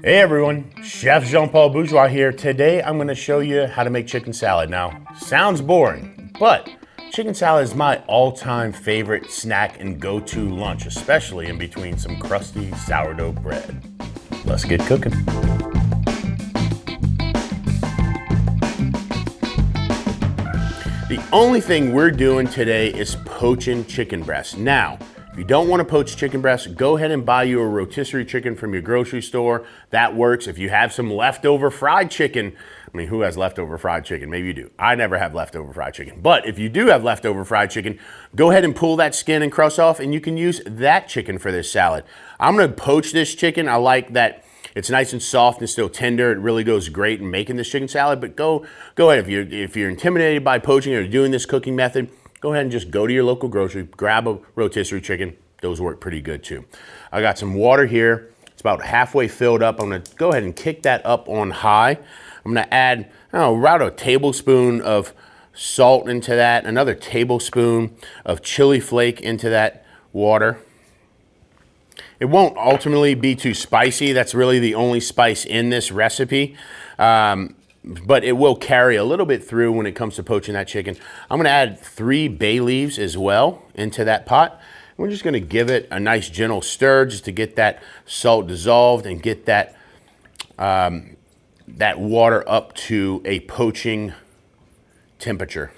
Hey everyone, Chef Jean-Paul Bourgeois here. Today I'm going to show you how to make chicken salad. Now, sounds boring, but chicken salad is my all-time favorite snack and go-to lunch, especially in between some crusty sourdough bread. Let's get cooking. The only thing we're doing today is poaching chicken breast. Now, if you don't want to poach chicken breast, go ahead and buy you a rotisserie chicken from your grocery store. That works. If you have some leftover fried chicken, I mean, who has leftover fried chicken? Maybe you do. I never have leftover fried chicken. But if you do have leftover fried chicken, go ahead and pull that skin and crust off, and you can use that chicken for this salad. I'm going to poach this chicken. I like that it's nice and soft and still tender. It really goes great in making this chicken salad. But go ahead. If you're intimidated by poaching or doing this cooking method, go ahead and just go to your local grocery, grab a rotisserie chicken. Those work pretty good too. I got some water here. It's about halfway filled up. I'm gonna go ahead and kick that up on high. I'm gonna add, about a tablespoon of salt into that, another tablespoon of chili flake into that water. It won't ultimately be too spicy. That's really the only spice in this recipe. But it will carry a little bit through when it comes to poaching that chicken. I'm gonna add 3 bay leaves as well into that pot. We're just gonna give it a nice gentle stir just to get that salt dissolved and get that, that water up to a poaching temperature.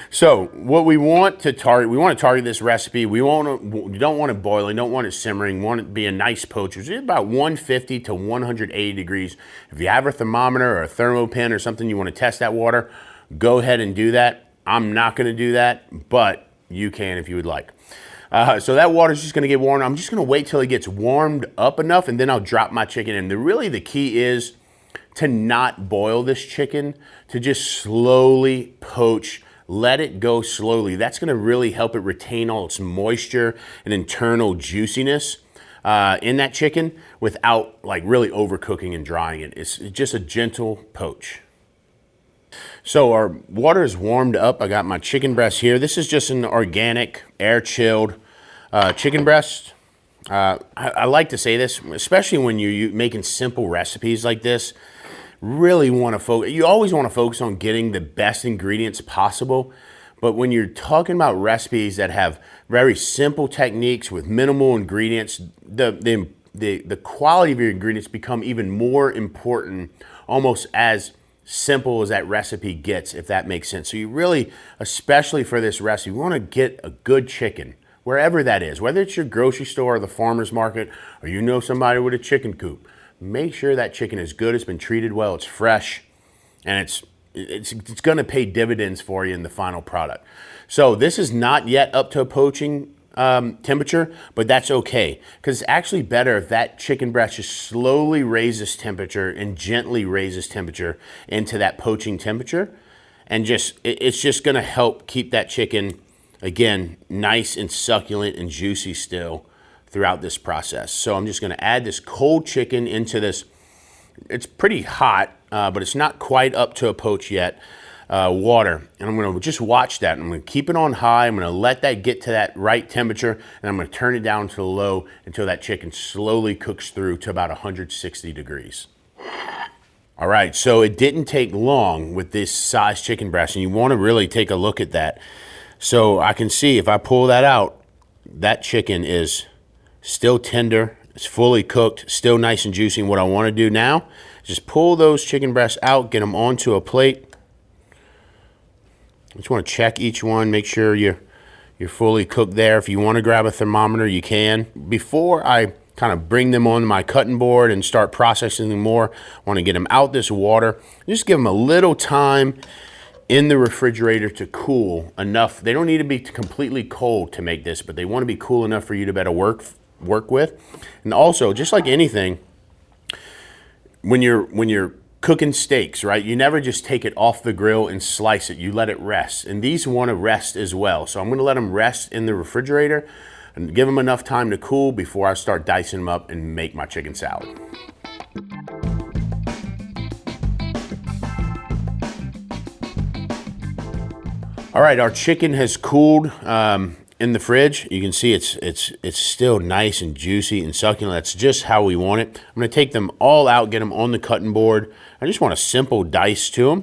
So what we want to target this recipe. We don't want it boiling, don't want it simmering, we want it to be a nice poacher. It's about 150 to 180 degrees. If you have a thermometer or a thermopen or something you want to test that water, go ahead and do that. I'm not gonna do that, but you can if you would like. So that water's just gonna get warm. I'm just gonna wait till it gets warmed up enough, and then I'll drop my chicken in. Really the key is to not boil this chicken, to just slowly poach. Let it go slowly. That's gonna really help it retain all its moisture and internal juiciness in that chicken without like really overcooking and drying it. It's just a gentle poach. So our water is warmed up. I got my chicken breast here. This is just an organic, air-chilled chicken breast. I like to say this, especially when you're making simple recipes like this. Really want to focus. You always want to focus on getting the best ingredients possible. But when you're talking about recipes that have very simple techniques with minimal ingredients, the quality of your ingredients become even more important, almost as simple as that recipe gets, if that makes sense. So you really, especially for this recipe, you want to get a good chicken, wherever that is, whether it's your grocery store or the farmer's market, or you know somebody with a chicken coop. Make sure that chicken is good, it's been treated well, it's fresh, and it's going to pay dividends for you in the final product. So this is not yet up to a poaching temperature, but that's okay, because it's actually better if that chicken breast just slowly raises temperature and gently raises temperature into that poaching temperature, and it's just going to help keep that chicken, again, nice and succulent and juicy still throughout this process. So I'm just going to add this cold chicken into this. It's pretty hot, but it's not quite up to a poach yet. Water, and I'm going to just watch that. I'm going to keep it on high. I'm going to let that get to that right temperature, and I'm going to turn it down to low until that chicken slowly cooks through to about 160 degrees. All right, so it didn't take long with this size chicken breast, and you want to really take a look at that. So I can see if I pull that out, that chicken is still tender, it's fully cooked, still nice and juicy. And what I want to do now is just pull those chicken breasts out, get them onto a plate. I just want to check each one, make sure you're fully cooked there. If you want to grab a thermometer, you can. Before I kind of bring them on my cutting board and start processing them more, I want to get them out this water. Just give them a little time in the refrigerator to cool enough. They don't need to be completely cold to make this, but they want to be cool enough for you to better work with. And also, just like anything, when you're cooking steaks, right? You never just take it off the grill and slice it. You let it rest. And these want to rest as well. So I'm going to let them rest in the refrigerator and give them enough time to cool before I start dicing them up and make my chicken salad. All right, our chicken has cooled. in the fridge, you can see it's still nice and juicy and succulent. That's just how we want it. I'm gonna take them all out, get them on the cutting board. I just want a simple dice to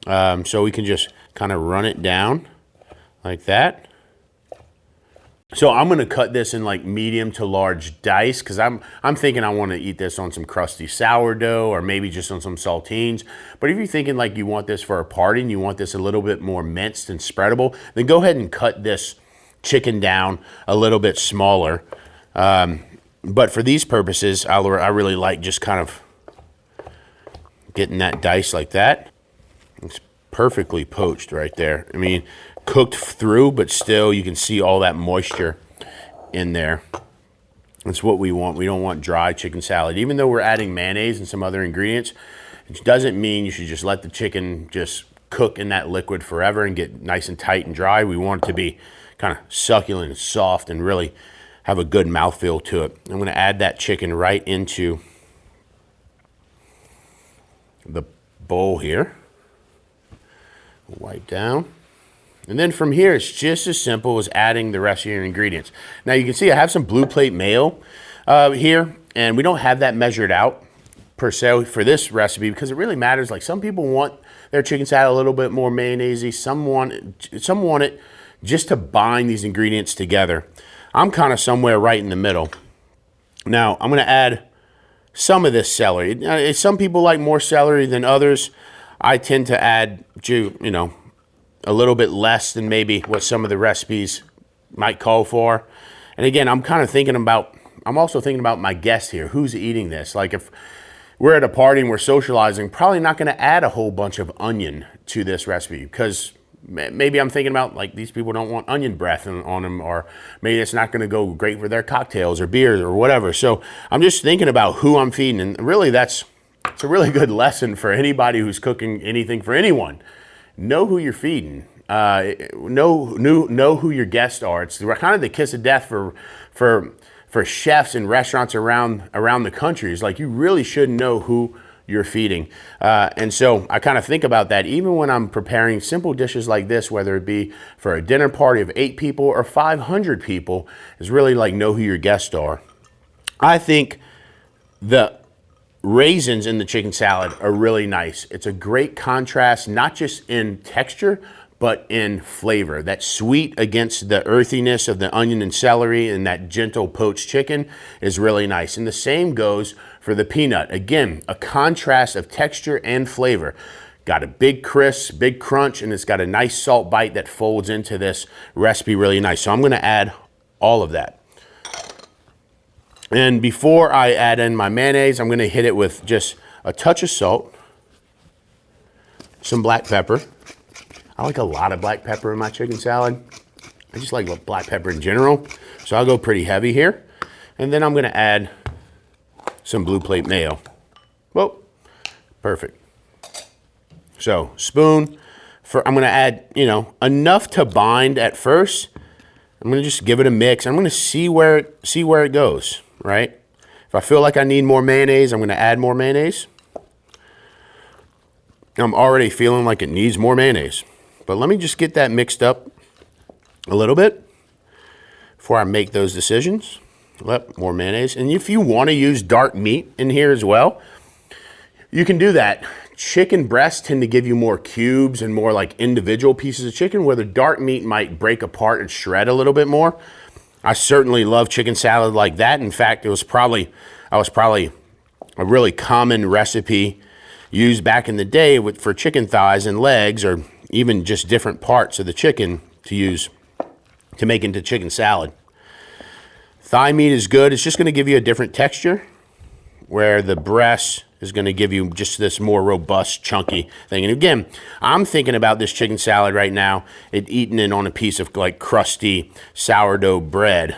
them. So we can just kind of run it down like that. So I'm gonna cut this in like medium to large dice because I'm thinking I want to eat this on some crusty sourdough or maybe just on some saltines. But if you're thinking like you want this for a party and you want this a little bit more minced and spreadable, then go ahead and cut this chicken down a little bit smaller. But for these purposes, I really like just kind of getting that dice like that. It's perfectly poached right there. I mean, cooked through, but still you can see all that moisture in there. That's what we want. We don't want dry chicken salad. Even though we're adding mayonnaise and some other ingredients, it doesn't mean you should just let the chicken just cook in that liquid forever and get nice and tight and dry. We want it to be kind of succulent and soft and really have a good mouthfeel to it. I'm going to add that chicken right into the bowl here. Wipe down. And then from here, it's just as simple as adding the rest of your ingredients. Now you can see I have some blue plate mayo here, and we don't have that measured out per se for this recipe because it really matters. Like some people want their chicken salad a little bit more mayonnaise-y. Some want it just to bind these ingredients together. I'm kind of somewhere right in the middle. Now I'm gonna add some of this celery. Some people like more celery than others. I tend to add, a little bit less than maybe what some of the recipes might call for. And again, I'm also thinking about my guest here. Who's eating this? Like if we're at a party and we're socializing, probably not gonna add a whole bunch of onion to this recipe because maybe I'm thinking about like these people don't want onion breath on them, or maybe it's not gonna go great for their cocktails or beers or whatever. So I'm just thinking about who I'm feeding. And really it's a really good lesson for anybody who's cooking anything for anyone. Know who you're feeding. Know who your guests are. It's kind of the kiss of death for chefs and restaurants around the country. It's like you really should know who you're feeding. And so I kind of think about that even when I'm preparing simple dishes like this, whether it be for a dinner party of 8 people or 500 people, is really like know who your guests are. I think the raisins in the chicken salad are really nice. It's a great contrast, not just in texture, but in flavor. That sweet against the earthiness of the onion and celery and that gentle poached chicken is really nice. And the same goes for the peanut. Again, a contrast of texture and flavor. Got a big crisp, big crunch, and it's got a nice salt bite that folds into this recipe really nice. So I'm gonna add all of that. And before I add in my mayonnaise, I'm gonna hit it with just a touch of salt, some black pepper. I like a lot of black pepper in my chicken salad. I just like black pepper in general, so I'll go pretty heavy here. And then I'm gonna add some blue plate mayo. Whoa, perfect. So spoon, I'm gonna add, enough to bind at first. I'm gonna just give it a mix. I'm gonna see where it goes. Right? If I feel like I need more mayonnaise, I'm gonna add more mayonnaise. I'm already feeling like it needs more mayonnaise, but let me just get that mixed up a little bit before I make those decisions. More mayonnaise. And if you wanna use dark meat in here as well, you can do that. Chicken breasts tend to give you more cubes and more like individual pieces of chicken, where the dark meat might break apart and shred a little bit more. I certainly love chicken salad like that. In fact, I was probably a really common recipe used back in the day for chicken thighs and legs, or even just different parts of the chicken to use to make into chicken salad. Thigh meat is good. It's just going to give you a different texture, where the breast is going to give you just this more robust, chunky thing. And again, I'm thinking about this chicken salad right now, eating it on a piece of like crusty sourdough bread.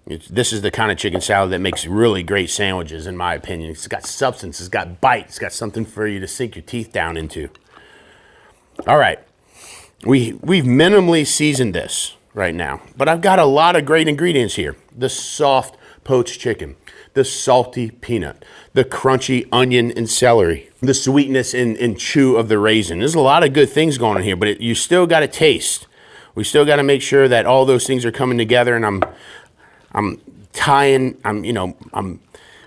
This is the kind of chicken salad that makes really great sandwiches, in my opinion. It's got substance, it's got bite, it's got something for you to sink your teeth down into. All right, we've minimally seasoned this right now, but I've got a lot of great ingredients here. The soft poached chicken, the salty peanut, the crunchy onion and celery, the sweetness and chew of the raisin. There's a lot of good things going on here, but you still got to taste We still got to make sure that all those things are coming together, and I'm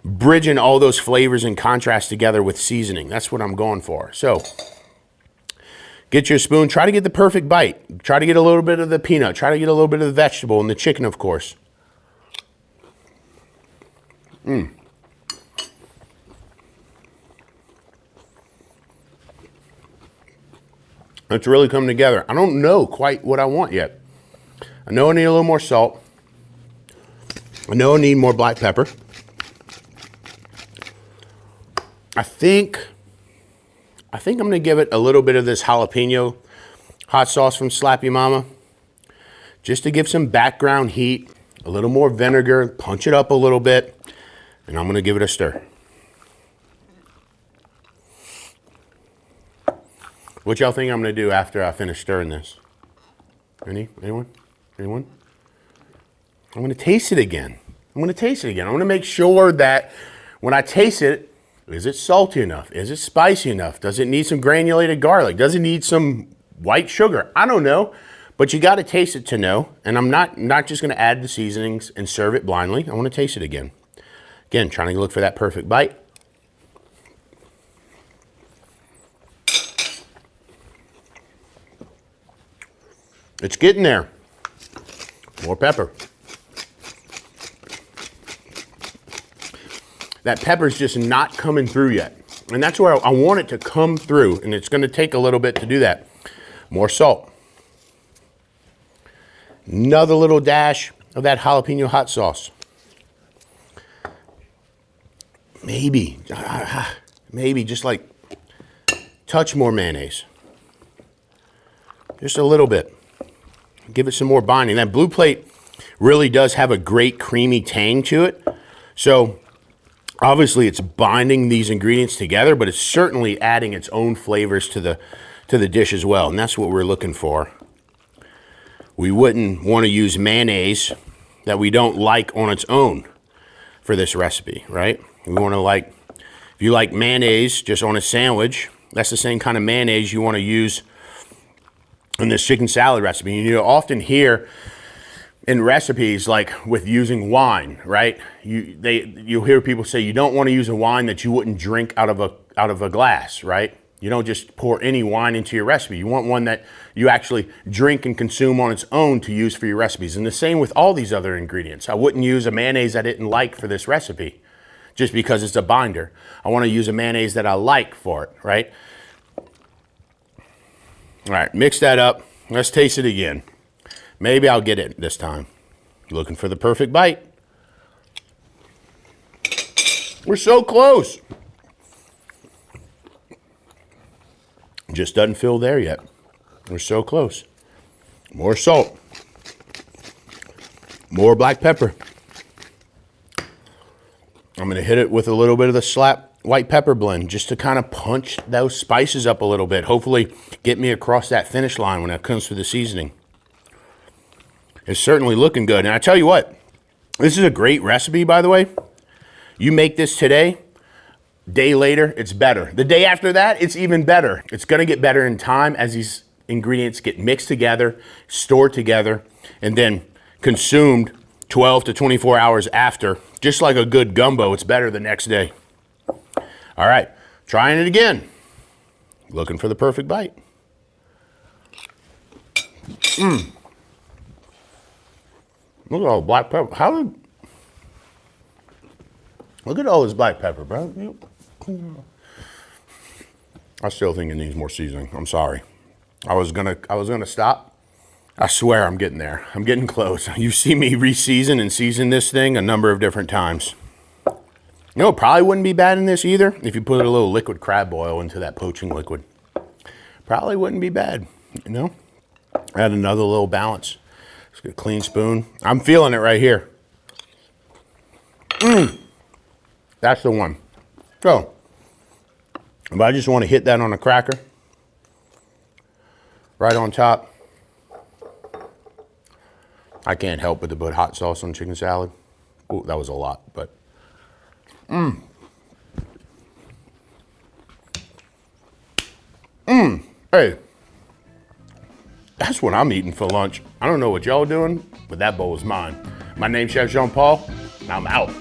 bridging all those flavors and contrasts together with seasoning. That's what I'm going for. So get your spoon. Try to get the perfect bite. Try to get a little bit of the peanut. Try to get a little bit of the vegetable and the chicken, of course. It's really coming together. I don't know quite what I want yet. I know I need a little more salt. I know I need more black pepper. I think I'm going to give it a little bit of this jalapeno hot sauce from Slappy Mama, just to give some background heat, a little more vinegar, punch it up a little bit, and I'm going to give it a stir. What y'all think I'm going to do after I finish stirring this? Anyone? I'm going to taste it again. I'm going to make sure that when I taste it, is it salty enough? Is it spicy enough? Does it need some granulated garlic? Does it need some white sugar? I don't know, but you got to taste it to know. And I'm not just going to add the seasonings and serve it blindly. I want to taste it again. Again, trying to look for that perfect bite. It's getting there. More pepper. That pepper's just not coming through yet. And that's where I want it to come through, and it's going to take a little bit to do that. More salt. Another little dash of that jalapeno hot sauce. Maybe just like touch more mayonnaise. Just a little bit. Give it some more binding. That Blue Plate really does have a great creamy tang to it. So obviously it's binding these ingredients together, but it's certainly adding its own flavors to the dish as well. And that's what we're looking for. We wouldn't want to use mayonnaise that we don't like on its own for this recipe, right? We want to if you like mayonnaise just on a sandwich, that's the same kind of mayonnaise you want to use in this chicken salad recipe. You often hear in recipes like with using wine, right? You'll hear people say you don't want to use a wine that you wouldn't drink out of a glass, right? You don't just pour any wine into your recipe. You want one that you actually drink and consume on its own to use for your recipes. And the same with all these other ingredients. I wouldn't use a mayonnaise I didn't like for this recipe just because it's a binder. I want to use a mayonnaise that I like for it, right? All right, mix that up. Let's taste it again. Maybe I'll get it this time. Looking for the perfect bite. We're so close. Just doesn't feel there yet. We're so close. More salt. More black pepper. I'm going to hit it with a little bit of the Slap white pepper blend just to kind of punch those spices up a little bit. Hopefully get me across that finish line when it comes to the seasoning. It's certainly looking good. And I tell you what, this is a great recipe, by the way. You make this today, day later, it's better. The day after that, it's even better. It's going to get better in time as these ingredients get mixed together, stored together, and then consumed 12 to 24 hours after. Just like a good gumbo, it's better the next day. All right, trying it again. Looking for the perfect bite. Look at all the black pepper. Look at all this black pepper, bro. I still think it needs more seasoning. I'm sorry. I was gonna stop. I swear I'm getting there. I'm getting close. You see me re-season and season this thing a number of different times. You know, it probably wouldn't be bad in this either if you put a little liquid crab oil into that poaching liquid. Probably wouldn't be bad, you know? Add another little balance. Just get a clean spoon. I'm feeling it right here. That's the one. So, if I just want to hit that on a cracker, right on top, I can't help but to put hot sauce on chicken salad. Ooh, that was a lot, but. Hey. That's what I'm eating for lunch. I don't know what y'all doing, but that bowl is mine. My name's Chef Jean Paul, and I'm out.